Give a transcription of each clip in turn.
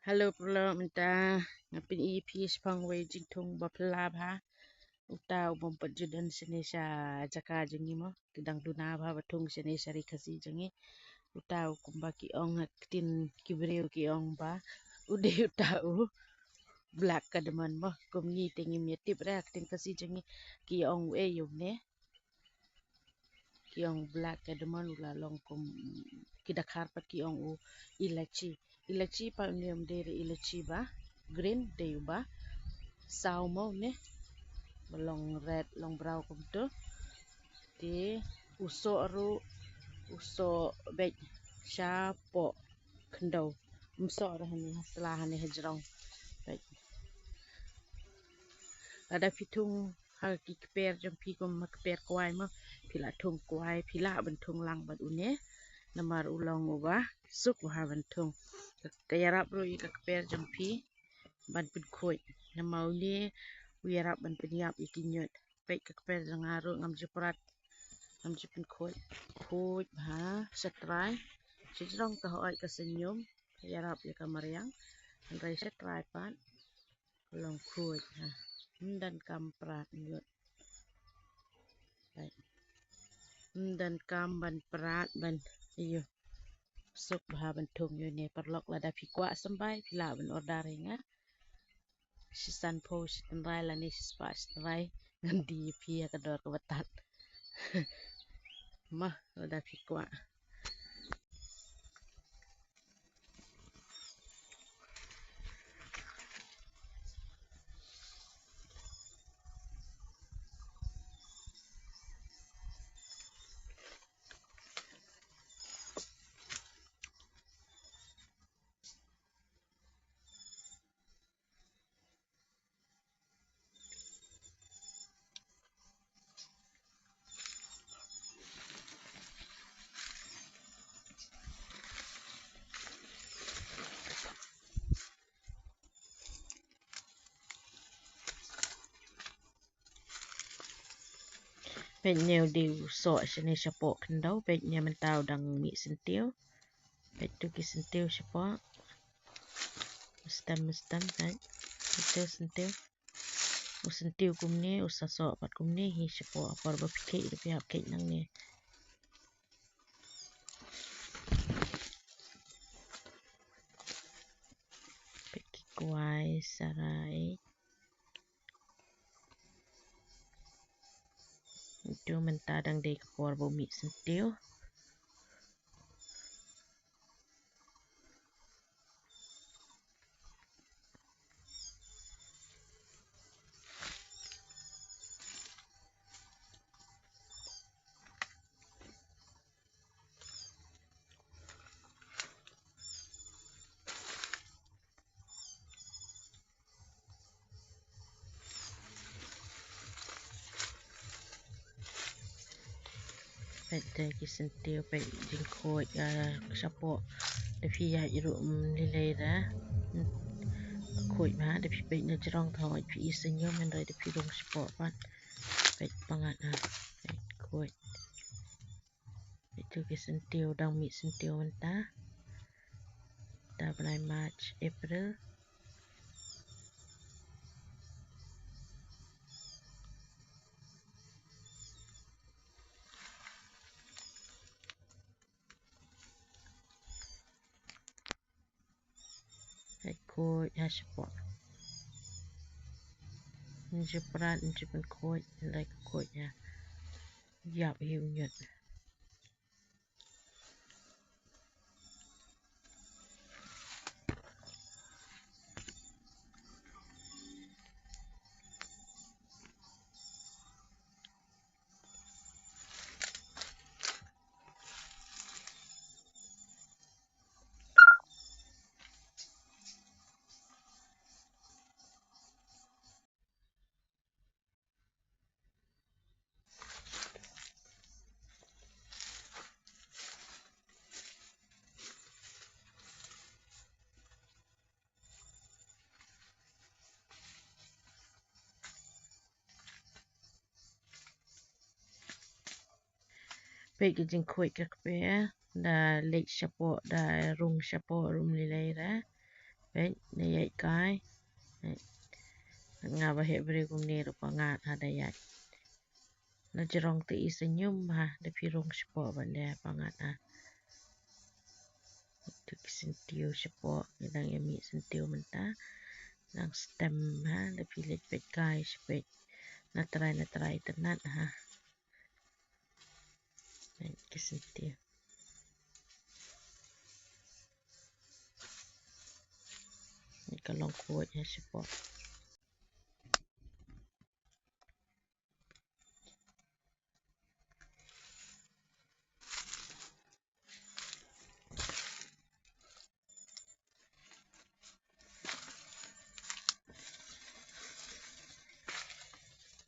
Halo pula minta ngapin EP sepang wajing tung bapla bha uta ubom pajudan senesha jaka jengi mo tidang duna bha batung senesha rikasi jengi uta ukumba ki ong tin kibreu ki ong ba ude uta u black kadaman mo kumni tingi metip ra tin kasi jengi ki ong e yum ne ki ong black kadaman ula long kum kidakhar pat ki ong u ilachi pa niam dere ilachi ba green de ba sao mo ne long red long brown kum tu ti uso bej sha po kendo umso ra hani setelah hani hejrong bej ada pitung ha ki per jampi kum per kwai mo pila tung kwai pila bentung lang bat une namar ulong uba suk ha bentung kayarap ro ik per jampi ban pin khoi namau ni uyarap ban penyap ikinyot pek per jangaro ngam jeprat ngam jepin khoi ha setrai sejrong ka hoi ka senyum kayarap ya kamariang andai setrai pan long khoi ha dan kamprat nyot dan kam ban prat ban iyo suk ha bentung yo ne perlok lada pikwa sambai pila ban order nga sisan post tanrai la ni spas tanrai ngandi pia kador ka batat mah lada pikwa pek neu diu so sene sapok kendau pek nya mentau dang mi sentiu pek tu ki sentiu sapok stem kan sentiu sentiu kumni usaso pat kumni hi sapok par ba pikir pihak kek nang ni pek kuai sarai itu mentah dang de por bo mi sentiu pek ki sentiu pek jingkoi sapok de pia iru lilai ra khoi ma de pek na jrong thoi pi senyum men de pi dong sapok pat pek pangat ha pek khoi itu ki sentiu dang mi sentiu mentah da bulan March April khoi ha sapok jeprat jepen khoi lai khoi ya yap hiu nyot pek jing khoi ka pe da lek sapok da rum sapok rum lilai ra Baik, dayai kai. Nga ba hebri kung nero pangat ha dayai. Na jerong te isenyum ha de pirong sipo banda pangat ha. Itu kisentiu sipo gedang yami sentiu menta. Nang stem ha de pilit pet kai sipet. Natrai tenat ha. Baik, kisentiu. Ni kalong kuat ya sipo.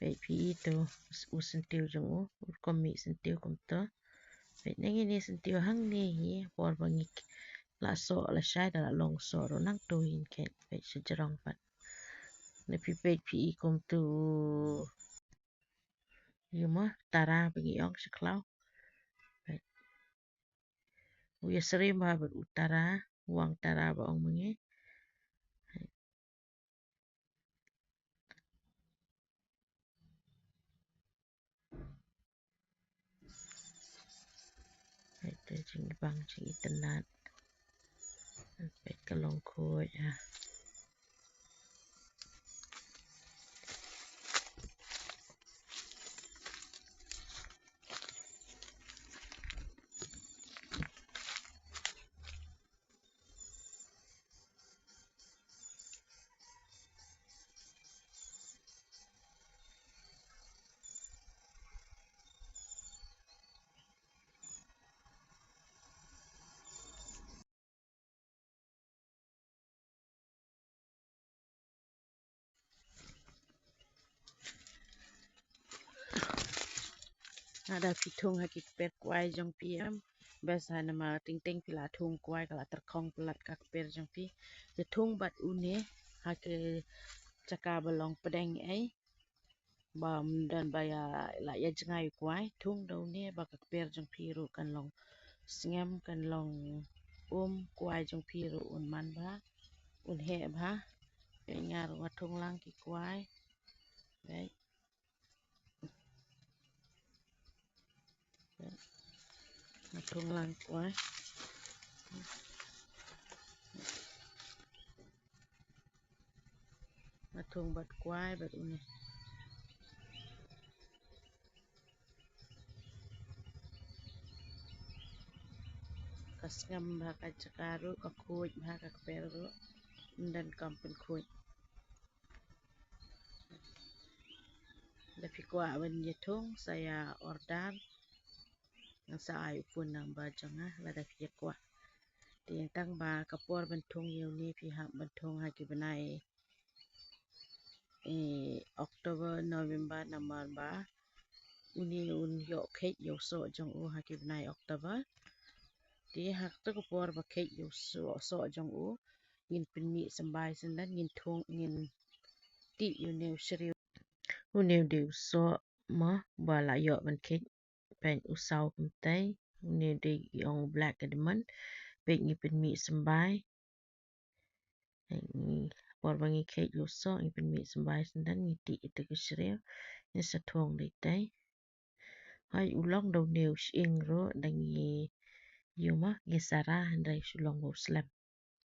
Baik pi itu sentiu jong komi sentiu kom to. Baik nengi ni sentiu hang ni por bangik la so la shai da long so ro nang tu hin ket baik sejerong pat. Ne pi baik pi kom tu yuma tara bagi ong seklau. Baik. Uya sering ba utara uang tara ba ong mengi. Baik jing bang jing tenat. Baik kalong kuat ya. Ada pitung hakik per kuai jong PM biasa nama ting-ting pila thung kuai kala terkong pelat kak per jong pi je thung bat une hake caka balong pedeng ai bam dan baya la ya jengai kuai thung dau ne ba kak per jong pi ru kan long sngem kan long kuai jong pi ru un man ba un he ba ngar wa thung lang ki kuai baik thung lang kuai thung bat kuai bat une kasngam ba ka cakaru ka kuj ba ka peru dan kampen kuj Lepi kuat ban thung saya order ng sa ay pun ng bajang lada pi kuat tiang tang ba kapor bentung yu ni pi ha bentung ha ki banai October November namar ba uni un yo kek yo so jong u ha ki banai October ti hak tu kapor ba kek yo so jong u ngin pinmi sambai sendan ngin thung ngin ti yu ne shri uni de so ma ba la yo ban kek pen usau kumtai uni de yong black edman pek ngi pinmi sambai ni por bangi kek yo so ngi pinmi sambai sendan ngi ti itu ke shri ni sa thong de tai hai ulong do neu shing ro dangi yuma ngi sara handai shulong slam